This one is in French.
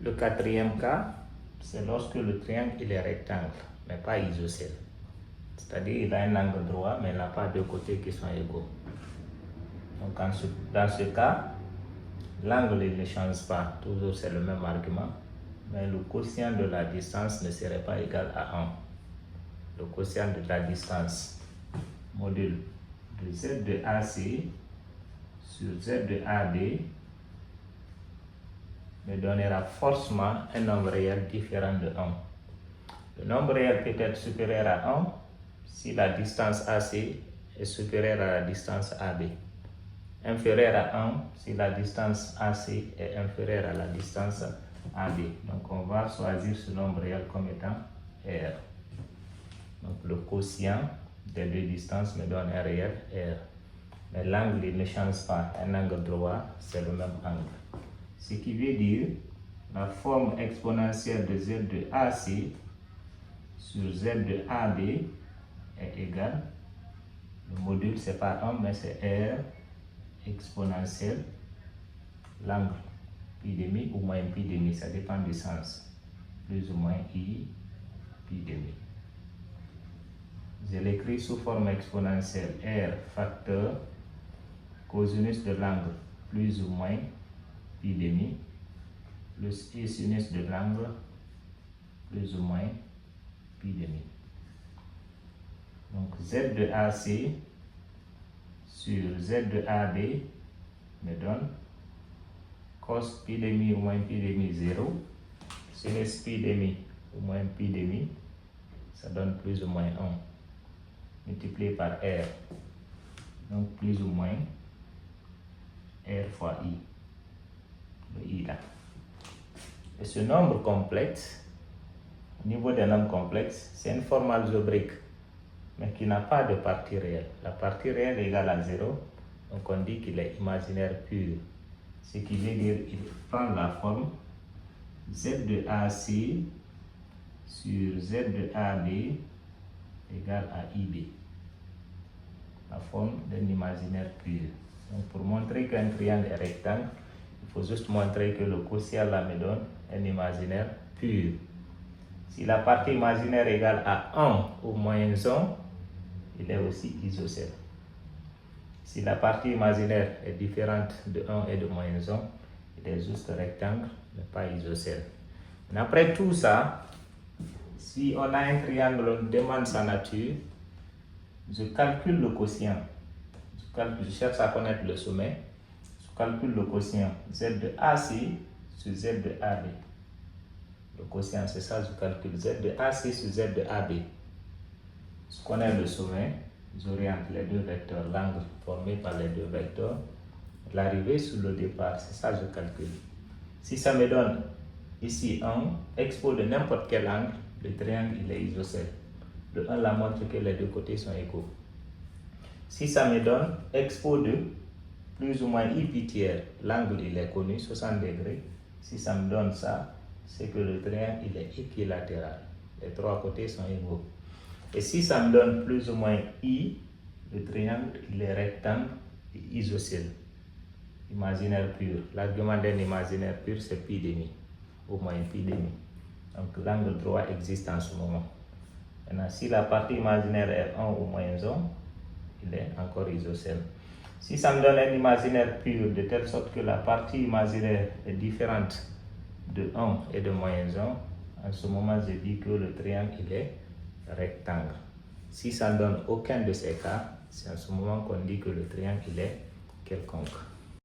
Le quatrième cas, c'est lorsque le triangle il est rectangle, mais pas isocèle. C'est-à-dire il a un angle droit, mais il n'a pas deux côtés qui sont égaux. Donc dans ce cas, l'angle il ne change pas, toujours c'est le même argument, mais le quotient de la distance ne serait pas égal à 1. Le quotient de la distance module de Z de AC sur Z de AD me donnera forcément un nombre réel différent de 1. Le nombre réel peut être supérieur à 1 si la distance AC est supérieure à la distance AB. Inférieur à 1 si la distance AC est inférieure à la distance AB. Donc on va choisir ce nombre réel comme étant R. Donc le quotient des deux distances me donne un réel R. Mais l'angle ne change pas. Un angle droit, c'est le même angle. Ce qui veut dire la forme exponentielle de Z de AC sur Z de AB est égale. Le module, ce n'est pas 1, mais c'est R exponentielle l'angle pi demi ou moins pi demi, ça dépend du sens. Plus ou moins I pi demi. Je l'écris sous forme exponentielle R facteur cosinus de l'angle plus ou moins pi demi plus I sinus de l'angle plus ou moins pi demi. Donc Z de AC sur Z de AB me donne cos pi demi ou moins pi demi 0, sinus pi demi ou moins pi demi, ça donne plus ou moins 1, multiplié par R, donc plus ou moins R fois I, le I là. Et ce nombre complexe, au niveau des nombres complexes, c'est une forme algébrique, mais qui n'a pas de partie réelle. La partie réelle est égale à 0, donc on dit qu'il est imaginaire pur. Ce qui veut dire qu'il prend la forme Z de AC sur Z de AB égale à IB. La forme d'un imaginaire pur. Donc pour montrer qu'un triangle est rectangle, il faut juste montrer que le quotient là me donne un imaginaire pur. Si la partie imaginaire est égale à 1 ou moins 1, il est aussi isocèle. Si la partie imaginaire est différente de 1 et de moins 1, il est juste rectangle, mais pas isocèle. Après tout ça, si on a un triangle, on demande sa nature, je calcule le quotient. Je cherche à connaître le sommet. Je calcule le quotient Z de AC sur Z de AB. Le quotient, c'est ça, je calcule Z de AC sur Z de AB. Je connais le sommet. J'oriente les deux vecteurs, l'angle formé par les deux vecteurs, l'arrivée sur le départ, c'est ça je calcule. Si ça me donne ici 1, expo de n'importe quel angle, le triangle il est isocèle. Le 1 la montre que les deux côtés sont égaux. Si ça me donne expo de plus ou moins I pi tiers, l'angle il est connu, 60 degrés. Si ça me donne ça, c'est que le triangle il est équilatéral. Les trois côtés sont égaux. Et si ça me donne plus ou moins I, le triangle il est rectangle et isocèle. Imaginaire pur. L'argument d'un imaginaire pur c'est pi demi, au moins pi demi. Donc l'angle droit existe en ce moment. Maintenant, si la partie imaginaire est 1 ou moins 1, il est encore isocèle. Si ça me donne un imaginaire pur de telle sorte que la partie imaginaire est différente de 1 et de moins 1, en ce moment je dis que le triangle il est rectangle. Si ça ne donne aucun de ces cas, c'est en ce moment qu'on dit que le triangle il est quelconque.